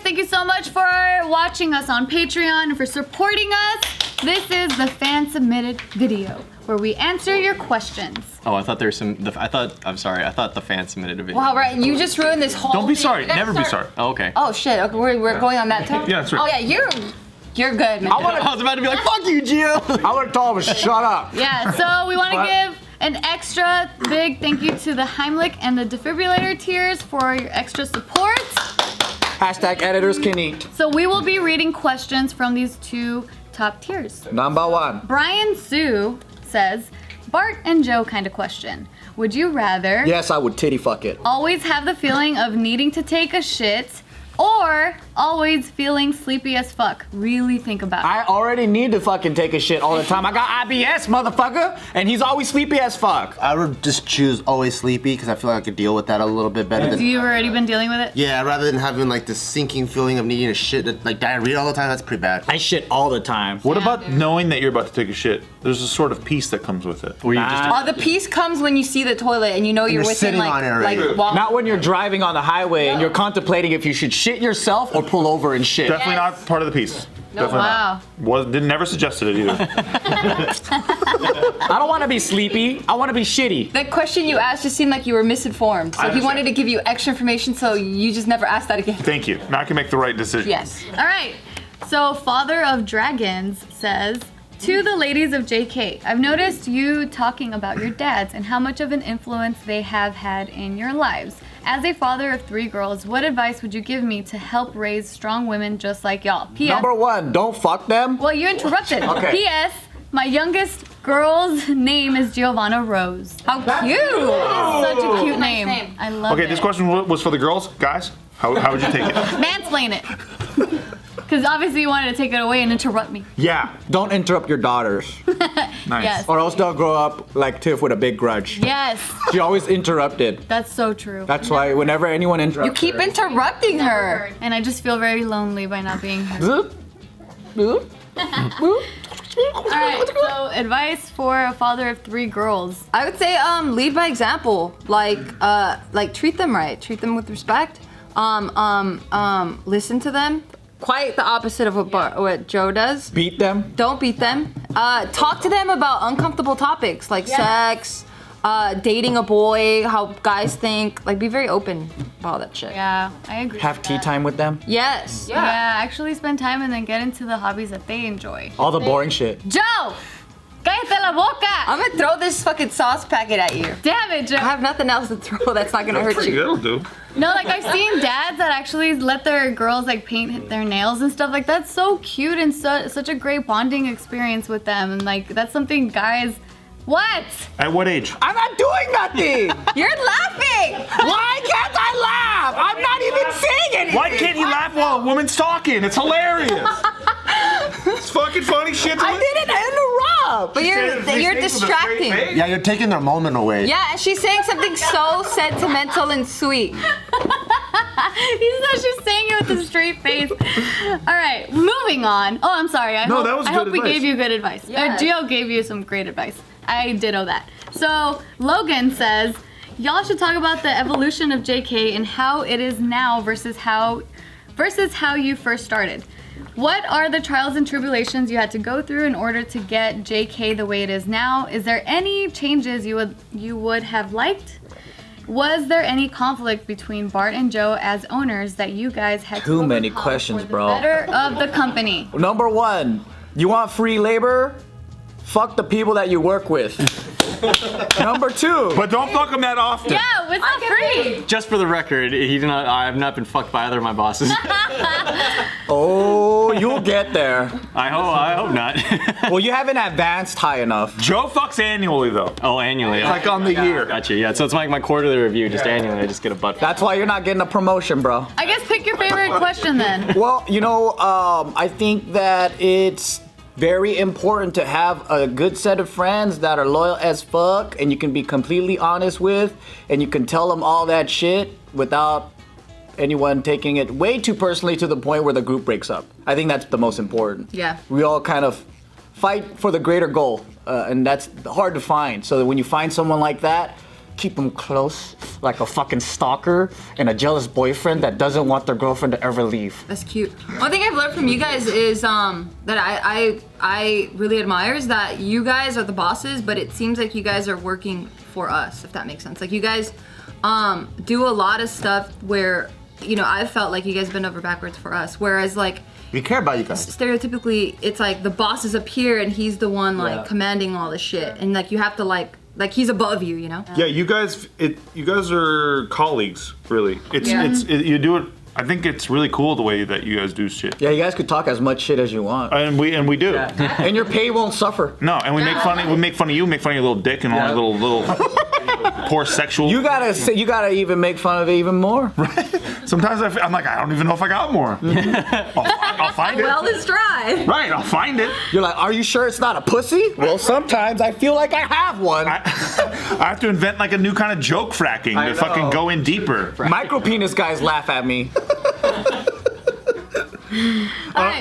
thank you so much for watching us on Patreon and for supporting us. This is the fan-submitted video where we answer your questions. Oh, I thought there was some. I'm sorry. I thought the fan submitted a video. Wow, right? You just ruined this whole. Don't be thing. sorry. Never be sorry. Oh, okay. Oh shit. Okay, we're going on that too. Yeah, that's right. Oh yeah, you're good, man. I was about to be like, fuck you, Gio. I would have told him, shut up. Yeah, so we want to give an extra big thank you to the Heimlich and the defibrillator tiers for your extra support. Hashtag editors can eat. So we will be reading questions from these two top tiers. Number 1. Brian Sue says, Bart and Joe kind of question. Would you rather Yes, I would titty fuck it. always have the feeling of needing to take a shit or always feeling sleepy as fuck? Really think about it. I already need to fucking take a shit all the time. I got IBS, motherfucker, and he's always sleepy as fuck. I would just choose always sleepy because I feel like I could deal with that a little bit better Have than. you already been dealing with it? Yeah, rather than having like this sinking feeling of needing to shit, like diarrhea all the time. That's pretty bad. I shit all the time. What about knowing that you're about to take a shit? There's a sort of peace that comes with it. Where you just Oh, the peace comes when you see the toilet and you know you're within sitting like on it already. Not when you're driving on the highway and you're contemplating if you should shit yourself or pull over and shit. Definitely not part of the peace. Definitely Wow. not. Never suggested it either. I don't want to be sleepy. I want to be shitty. The question you asked just seemed like you were misinformed. So he understand. wanted to give you extra information so you just never asked that again. Thank you. Now I can make the right decision. Yes. All right. So Father of Dragons says, to the ladies of JK, I've noticed you talking about your dads and how much of an influence they have had in your lives. As a father of 3 girls, what advice would you give me to help raise strong women just like y'all? P.S. Number 1, don't fuck them. Well, you interrupted. Okay. P.S. My youngest girl's name is Giovanna Rose. How cute! Such a cute Nice name. name. I love it. Okay, this question was for the girls. Guys, how would you take it? Mansplain it. Because obviously you wanted to take it away and interrupt me. Yeah, don't interrupt your daughters. Nice. Yes. Or else they'll grow up like Tiff with a big grudge. Yes. She always interrupted. That's so true. That's why whenever anyone interrupts You keep her, interrupting her. And I just feel very lonely by not being here. Zoop, zoop, zoop. Alright, so advice for a father of 3 girls. I would say lead by example. Like treat them right. Treat them with respect. Listen to them. Quite the opposite of what Joe does. Beat them. Don't beat them. Talk to them about uncomfortable topics like sex, dating a boy, how guys think. Like, be very open about all that shit. Yeah, I agree. Have with tea that. time with them. Yes. Yeah, actually spend time and then get into the hobbies that they enjoy. All the boring shit. Joe! Cállate la boca! I'm gonna throw this fucking sauce packet at you. Damn it, Joe. I have nothing else to throw that's not gonna hurt you. That'll do. No, like I've seen dads that actually let their girls like paint their nails and stuff. Like that's so cute and such a great bonding experience with them. And like that's something guys. What? At what age? I'm not doing nothing. You're laughing! Why can't I laugh? I'm not even saying anything. Why can't he laugh while a woman's talking? It's hilarious. It's fucking funny shit. I didn't interrupt. But you're distracting. Yeah, you're taking their moment away. Yeah, and she's saying something so sentimental and sweet. He's she's saying it with a straight face. All right, moving on. Oh, I'm sorry. I that was I good hope we advice. gave you good advice. Yes. Gio gave you some great advice. I ditto that. So Logan says, y'all should talk about the evolution of JK and how it is now versus how you first started. What are the trials and tribulations you had to go through in order to get JK the way it is now? Is there any changes you would have liked? Was there any conflict between Bart and Joe as owners that you guys had to Too many overcome questions, for the bro. better of the company? Number 1, you want free labor? Fuck the people that you work with. Number 2. But don't fuck him that often. Yeah, it's not free. just for the record, I have not been fucked by either of my bosses. Oh, you'll get there. I hope not. Well, you haven't advanced high enough. Joe fucks annually though. Oh, annually. Like on the year. Gotcha. Yeah. So it's like my quarterly review. Just annually, I just get a butt. That's why you're not getting a promotion, bro. I guess pick your favorite question then. Well, I think that it's very important to have a good set of friends that are loyal as fuck and you can be completely honest with and you can tell them all that shit without anyone taking it way too personally to the point where the group breaks up. I think that's the most important. Yeah. We all kind of fight for the greater goal and that's hard to find. So that when you find someone like that, keep them close, like a fucking stalker and a jealous boyfriend that doesn't want their girlfriend to ever leave. That's cute. One thing I've learned from you guys is that I really admire is that you guys are the bosses, but it seems like you guys are working for us, if that makes sense. Like you guys do a lot of stuff where, you know, I felt like you guys bend over backwards for us, whereas like We care about you guys. stereotypically it's like the boss is up here and he's the one like commanding all the shit, and like you have to like he's above you, you know? Yeah, you guys are colleagues, really. You do it. I think it's really cool the way that you guys do shit. Yeah, you guys could talk as much shit as you want. And we do. And your pay won't suffer. No, and we make fun of you, make fun of your little dick and all your little poor sexual. You gotta even make fun of it even more. Sometimes I'm like, I don't even know if I got more. I'll find it. Well, it's dry. Right, I'll find it. You're like, are you sure it's not a pussy? Well, sometimes I feel like I have one. I have to invent like a new kind of joke fracking to fucking go in deeper. Micro penis guys laugh at me.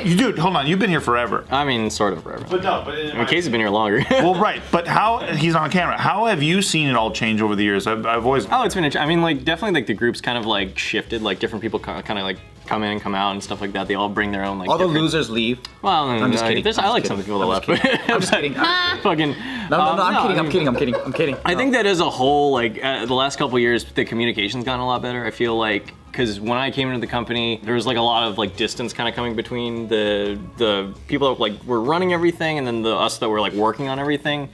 Dude, hold on. You've been here forever. I mean, sort of forever. But no, I mean, Casey's been here longer. well, right. But how? He's on camera. How have you seen it all change over the years? I've always. Oh, it's been. I mean, like definitely, like the group's kind of like shifted. Like different people kind of like come in and come out and stuff like that. They all bring their own like. All the different- losers leave. Well, I'm just kidding. I like some of the people that left. I'm just kidding. Fucking. No, I'm kidding. I think that as a whole, like the last couple of years, the communication's gotten a lot better. I feel like because when I came into the company, there was like a lot of like distance kind of coming between the people that like were running everything and then the us that were like working on everything.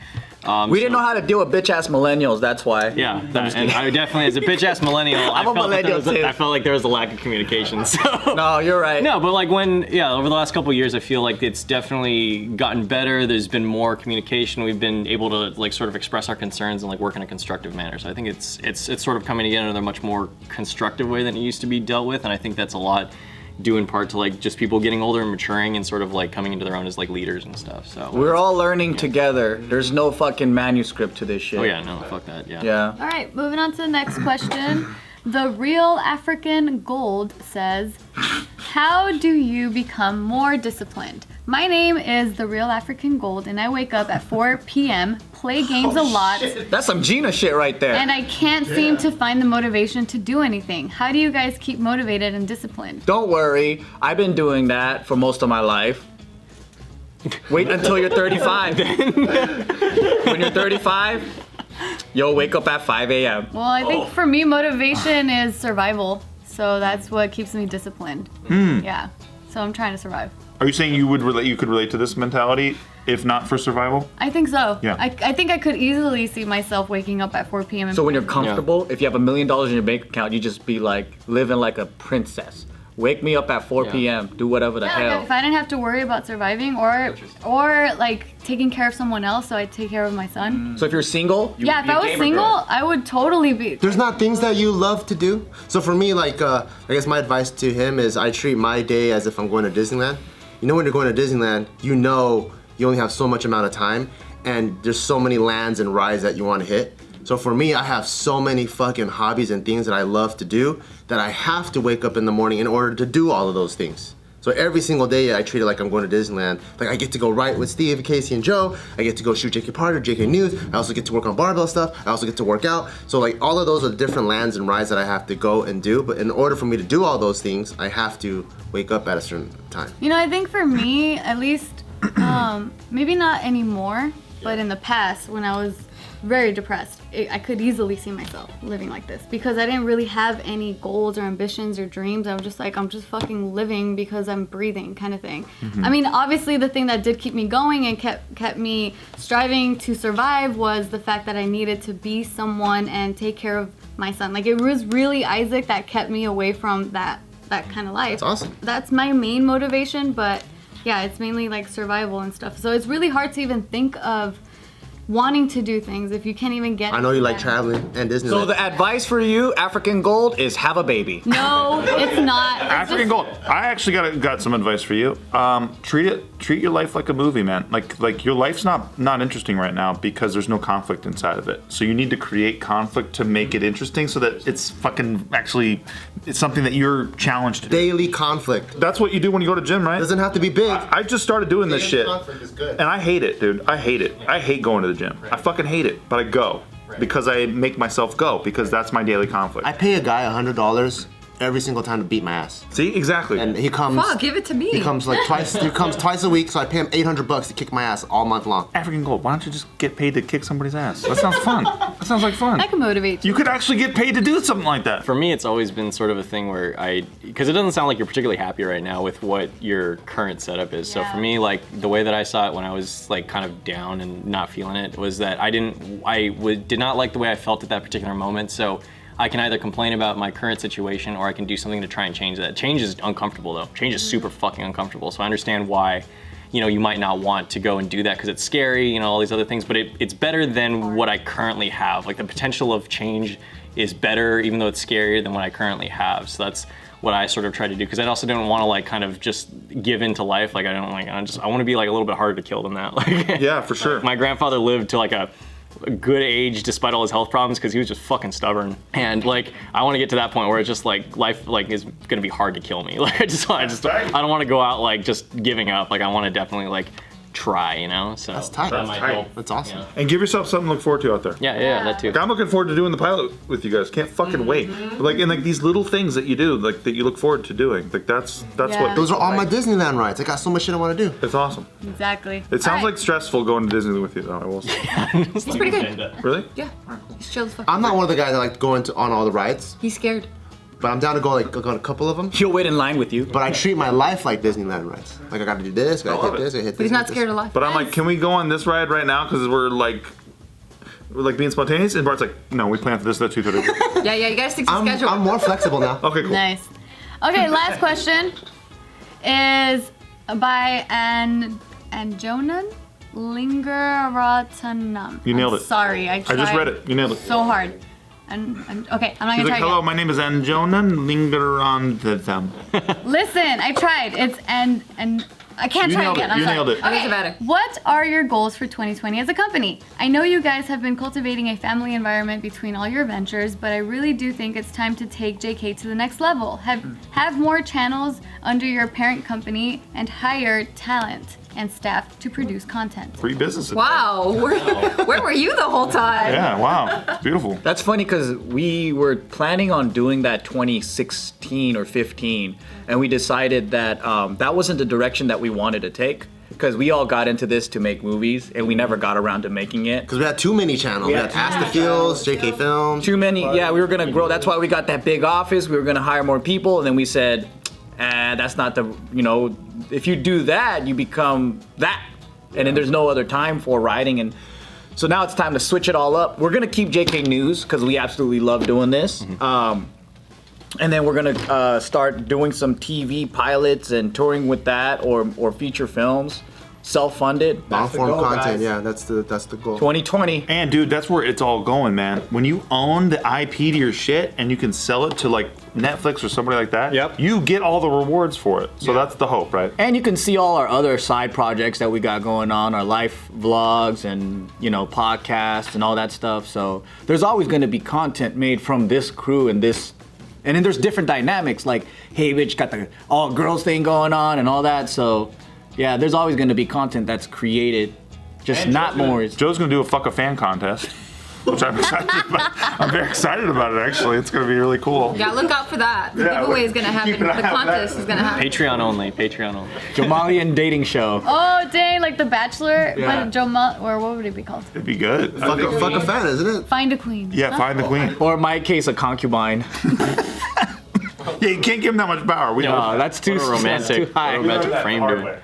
We didn't know how to deal with bitch ass millennials. That's why. Yeah, and I definitely, as a bitch ass millennial, I felt like there was a lack of communication. So. No, you're right. No, but like over the last couple of years, I feel like it's definitely gotten better. There's been more communication. We've been able to like sort of express our concerns and like work in a constructive manner. So I think it's sort of coming together in a much more constructive way than it used to be dealt with, and I think that's a lot due in part to like just people getting older and maturing and sort of like coming into their own as like leaders and stuff. So we're all learning together. There's no fucking manuscript to this shit. Oh yeah, no, fuck that. Yeah. Yeah. All right, moving on to the next question. The Real African Gold says, how do you become more disciplined? My name is The Real African Gold, and I wake up at 4 p.m., play games a lot, That's some Gina shit right there. and I can't seem to find the motivation to do anything. How do you guys keep motivated and disciplined? Don't worry, I've been doing that for most of my life. Wait until you're 35. When you're 35, you'll wake up at 5 a.m. Well, I think for me, motivation is survival, so that's what keeps me disciplined. Yeah, so I'm trying to survive. Are you saying you could relate to this mentality if not for survival? I think so. Yeah. I think I could easily see myself waking up at 4 p.m. and So when you're comfortable, if you have $1 million in your bank account, you just be like living like a princess. Wake me up at 4 p.m. Do whatever the hell. If I didn't have to worry about surviving or like taking care of someone else, so I take care of my son. So if you're single, you Yeah, if I was single, I would totally be. There's not things that you love to do. So for me, like, I guess my advice to him is I treat my day as if I'm going to Disneyland. You know when you're going to Disneyland, you know you only have so much amount of time and there's so many lands and rides that you want to hit. So for me, I have so many fucking hobbies and things that I love to do that I have to wake up in the morning in order to do all of those things. So every single day I treat it like I'm going to Disneyland. Like I get to go ride with Steve, Casey, and Joe. I get to go shoot JK Parter, JK News. I also get to work on barbell stuff. I also get to work out. So like all of those are different lands and rides that I have to go and do. But in order for me to do all those things, I have to wake up at a certain time. You know, I think for me, at least, maybe not anymore, but in the past when I was very depressed, I could easily see myself living like this because I didn't really have any goals or ambitions or dreams. I was just like, I'm just fucking living because I'm breathing kind of thing. I mean, obviously the thing that did keep me going and kept me striving to survive was the fact that I needed to be someone and take care of my son. Like it was really Isaac that kept me away from that kind of life. That's awesome. That's my main motivation, but yeah, it's mainly like survival and stuff. So it's really hard to even think of wanting to do things if you can't even get. I know you like there. traveling and Disneyland. So the advice for you, African Gold, is have a baby. No, it's not. It's African just- Gold. I actually got some advice for you. Treat your life like a movie, man. Like your life's not interesting right now because there's no conflict inside of it. So you need to create conflict to make it interesting so that it's fucking actually it's something that you're challenged to do. Daily conflict. That's what you do when you go to gym, right? Doesn't have to be big. I just started doing this shit. Conflict is good. And I hate it, dude. I hate it. I hate going to the gym. I fucking hate it, but I go. because I make myself go because that's my daily conflict. I pay a guy $100 every single time to beat my ass, See, exactly. and he comes. Fuck, give it to me. He comes like twice. He comes twice a week, so I pay him $800 to kick my ass all month long. African Gold, why don't you just get paid to kick somebody's ass? That sounds fun. That sounds like fun. That can motivate you. You could actually get paid to do something like that. For me, it's always been sort of a thing where because it doesn't sound like you're particularly happy right now with what your current setup is. So Yeah. for me, like the way that I saw it when I was like kind of down and not feeling it was that I did not like the way I felt at that particular moment. So I can either complain about my current situation or I can do something to try and change that. Change is uncomfortable though. Change is super fucking uncomfortable. So I understand why, you might not want to go and do that because it's scary, all these other things, but it's better than what I currently have. Like the potential of change is better even though it's scarier than what I currently have. So that's what I sort of try to do because I also don't want to like kind of just give into life. Like I want to be like a little bit harder to kill than that. Like Yeah, for sure. my grandfather lived to like a good age despite all his health problems because he was just fucking stubborn, and like I want to get to that point where it's just like life like is gonna be hard to kill me. Like I don't want to go out like just giving up. Like I want to definitely like try, So That's tight. that might help. That's awesome. Yeah. And give yourself something to look forward to out there. Yeah, that too. Like, I'm looking forward to doing the pilot with you guys. Can't fucking wait. Like, and like these little things that you do, like that you look forward to doing. Like that's Yeah. what. Those are all my Disneyland rides. I got so much shit I want to do. It's awesome. Exactly. It sounds like stressful going to Disney with you, though. I will say. It's pretty good. Really? Yeah. He's chill as fuck. I'm not one of the guys that like going on all the rides, He's scared. but I'm down to go on a couple of them. He'll wait in line with you. But I treat my life like Disneyland rides. Like I got to do this, got to love hit it. this, I hit this. But he's not hit this. scared of life. But I'm like, can we go on this ride right now? Because we're like being spontaneous. And Bart's like, no, we planned for this at 2:30. Yeah, you gotta stick to I'm schedule. more flexible now. Okay, cool. Nice. Okay, last question is by Anjonan Lingaratanam. You nailed I'm it. Sorry, I tried I just read it. You nailed it. so hard. Okay, I'm not She's gonna like, try hello, again. my name is Anjona Lingerandatham. Listen, I tried. It's and I can't You try nailed again. it. I'm You sorry. nailed it. It doesn't matter. What are your goals for 2020 as a company? I know you guys have been cultivating a family environment between all your ventures, but I really do think it's time to take JK to the next level. Have more channels under your parent company and hire talent and staff to produce content. Free business. Wow. Where were you the whole time? Yeah, wow. It's beautiful. That's funny because we were planning on doing that 2016 or 15, and we decided that that wasn't the direction that we wanted to take because we all got into this to make movies, and we never got around to making it. Because we had too many channels. We had Ask the Feels, JK Films. Too many, yeah, we were gonna grow. That's why we got that big office. We were gonna hire more people, and then we said, that's not the, if you do that, you become that. And then there's no other time for writing. And so now it's time to switch it all up. We're gonna keep JK News because we absolutely love doing this. And then we're gonna start doing some TV pilots and touring with that, or feature films, self-funded. Long That's the form goal, content, guys. yeah, that's the goal. 2020. And dude, that's where it's all going, man. When you own the IP to your shit and you can sell it to like Netflix or somebody like that, Yep. you get all the rewards for it. So that's the hope, right? And you can see all our other side projects that we got going on, our life vlogs and, podcasts and all that stuff. So there's always going to be content made from this crew and this. And then there's different dynamics like, hey, bitch, got the all girls thing going on and all that. So yeah, there's always going to be content that's created, just not more. Joe's gonna do a fuck a fan contest, which I'm excited about. I'm very excited about it, actually. It's gonna be really cool. Yeah, look out for that. The Yeah, giveaway is gonna happen. keep an eye The on that. contest is gonna happen. Patreon only. Jamalian dating show. Oh dang, like The Bachelor, Yeah. but Jamal, or what would it be called? It'd be good. Fuck a fan, isn't it? Find a Queen. Yeah, find the queen. Or in my case, a concubine. Yeah, you can't give him that much power. We No, know. that's too What a romantic, that's too high. romantic frame to it.